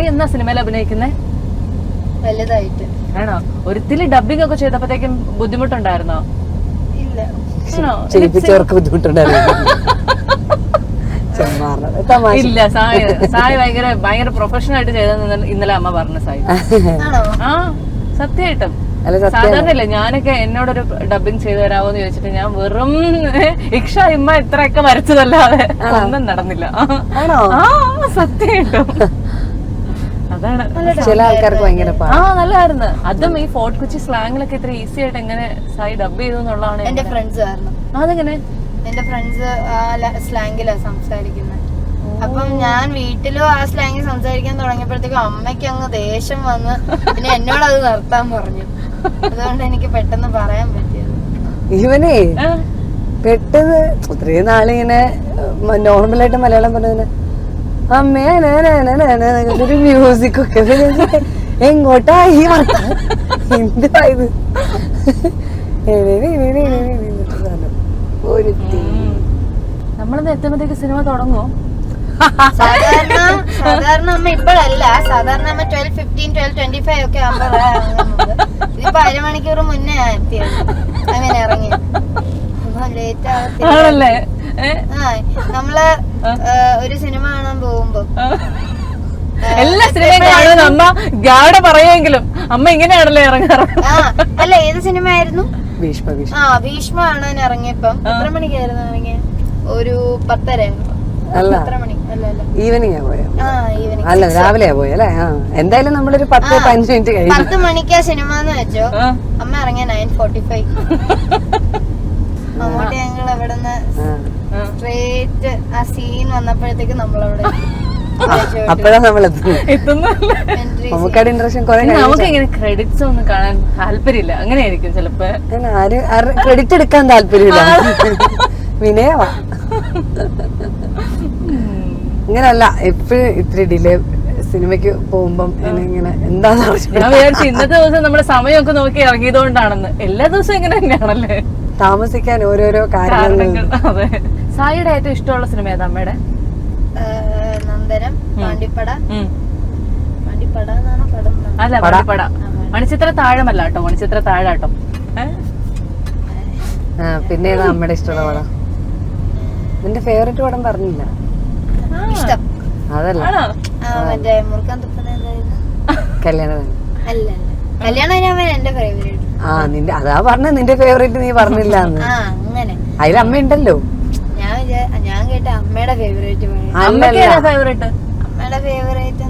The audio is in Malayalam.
സായി എന്നാ സിനിമയിൽ അഭിനയിക്കുന്നേ? വലുതായിട്ട്. ആണോ? ഒരിത്തിരി ഡബിംഗ് ഒക്കെ ചെയ്തപ്പോഴത്തേക്കും ബുദ്ധിമുട്ടുണ്ടായിരുന്നോ? ഇല്ല. ചെയ്യിപ്പിച്ചവർക്ക് ബുദ്ധിമുട്ടുണ്ടായിരുന്നു. ഇല്ല, സായി ഭയങ്കര പ്രൊഫഷണൽ ആയിട്ട് ചെയ്തെന്ന് ഇന്നലെ അമ്മ പറഞ്ഞു. സായി ആ സത്യമായിട്ടും സാധാരണയല്ലേ, ഞാനൊക്കെ എന്നോടൊരു ഡബിങ് ചെയ്തു തരാമോന്ന് ചോദിച്ചിട്ട് ഞാൻ വെറും ഇക്ഷ ഇമ്മ ഇത്രയൊക്കെ വരച്ചതല്ലാതെ ഒന്നും നടന്നില്ല. ആ സത്യമായിട്ടും അതാണ്. ചില ആൾക്കാർക്ക് ഭയങ്കര നല്ലതായിരുന്നു. അതും ഈ ഫോർട്ട് കൊച്ചി സ്ലാങ്ങിലൊക്കെ ഇത്ര ഈസി ആയിട്ട് എങ്ങനെ സായി ഡബ് ചെയ്തു എന്നുള്ളതാണ്. എന്റെ ഫ്രണ്ട്സ് കാരണം. അതെങ്ങനെ? എന്റെ ഫ്രണ്ട്സ് സ്ലാങ്ങിലാ സംസാരിക്കുന്നത്. അപ്പം ഞാൻ വീട്ടിലും ആ സ്ലാങ്ങിൽ സംസാരിക്കാൻ തുടങ്ങിയപ്പോഴത്തേക്കും അമ്മയ്ക്ക് അങ്ങ് ദേഷ്യം വന്ന് പിന്നെ എന്നോട് അത് നിർത്താൻ പറഞ്ഞു. അതുകൊണ്ട് എനിക്ക് പെട്ടെന്ന് പറയാൻ പറ്റിയത്. ഇവനെ പെട്ടെന്ന് ഇത്രയും നാളിങ്ങനെ നോർമലായിട്ട് മലയാളം പറഞ്ഞതിന് അമ്മേ ഒരു മ്യൂസിക് ഒക്കെ എങ്ങോട്ടാ ഈ എന്താ ഇത് ഒരു നമ്മളത് എത്തുമ്പോഴത്തേക്ക് സിനിമ തുടങ്ങുമോ? സാധാരണ അമ്മ ഇപ്പോഴല്ല, സാധാരണ അമ്മ 12:15, 12:25 ഒക്കെ ആകുമ്പോ ഇതിപ്പോ അരമണിക്കൂർ മുന്നേ എത്തിയത്. അങ്ങനെ ഇറങ്ങി ലേറ്റ് ആവത്തില്ലേ? നമ്മള് ഒരു സിനിമ കാണാൻ പോകുമ്പോ എല്ലാ സിനിമയും കാണുന്ന അമ്മ ഗാഡ പറയുമെങ്കിലും അമ്മ ഇങ്ങനെയാണല്ലേ ഇറങ്ങാറ്. അല്ല, ഏത് സിനിമ ആയിരുന്നു? ഭീഷ്മ കാണാൻ ഇറങ്ങിയപ്പം എത്ര മണിക്കായിരുന്നു ഇറങ്ങിയ? ഒരു 10:30. ഈവനിങ്ങാ പോയ? അല്ല, രാവിലെയാ പോയല്ലേ? എന്തായാലും നമ്മളൊരു 10-15 മിനിറ്റ് കഴിഞ്ഞു. 10 മണിക്കാ സിനിമ എന്ന് വെച്ചോ. അമ്മ ഇറങ്ങിയ 9:45. അങ്ങോട്ട് ഞങ്ങൾ എവിടുന്ന് സ്ട്രേറ്റ് ആ സീൻ വന്നപ്പോഴത്തേക്ക് നമ്മളവിടെ അപ്പഴാ നമുക്കവിടെ ഇൻട്രസ്റ്റ് കുറെ. നമുക്ക് ഇങ്ങനെ ക്രെഡിറ്റ്സ് ഒന്നും കാണാൻ താല്പര്യമില്ല, അങ്ങനെയായിരിക്കും ചിലപ്പോ. ക്രെഡിറ്റ് എടുക്കാൻ താല്പര്യമില്ല, വിനയവാ. ഇങ്ങനല്ല, എപ്പോഴും ഇത്തിരി ഡിലേ സിനിമയ്ക്ക് പോകുമ്പം ഇങ്ങനെ എന്താന്ന് ഞാൻ വിചാരിച്ചു ഇന്നത്തെ ദിവസം നമ്മുടെ സമയമൊക്കെ നോക്കി ഇറങ്ങിയതുകൊണ്ടാണെന്ന്. എല്ലാ ദിവസവും ഇങ്ങനെ തന്നെയാണല്ലേ, താമസിക്കാൻ ഓരോരോ കാര്യങ്ങൾ. അതെ. സായിയുടെ ഏറ്റവും ഇഷ്ടമുള്ള സിനിമ ഏതാ അമ്മയുടെ? നന്ദനം, പാണ്ടിപ്പട. അല്ല, പാണ്ടിപ്പട. മണിച്ചിത്ര താഴമല്ല കേട്ടോ, മണിച്ചിത്ര താഴാട്ടോ. പിന്നെ ഏതാ അമ്മയുടെ ഇഷ്ടമുള്ള പടം? നിന്റെ ഫേവറേറ്റ് പടം പറഞ്ഞില്ല. അതല്ല, നിന്റെ അതാ പറഞ്ഞ നിന്റെ ഫേവറേറ്റ് നീ പറഞ്ഞില്ല. അതിൽ അമ്മ ഉണ്ടല്ലോ. ഞാൻ കേട്ട അമ്മയുടെ ഫേവറേറ്റ്. അമ്മയുടെ ഫേവറേറ്റ് അമ്മയുടെ ഫേവറേറ്റ്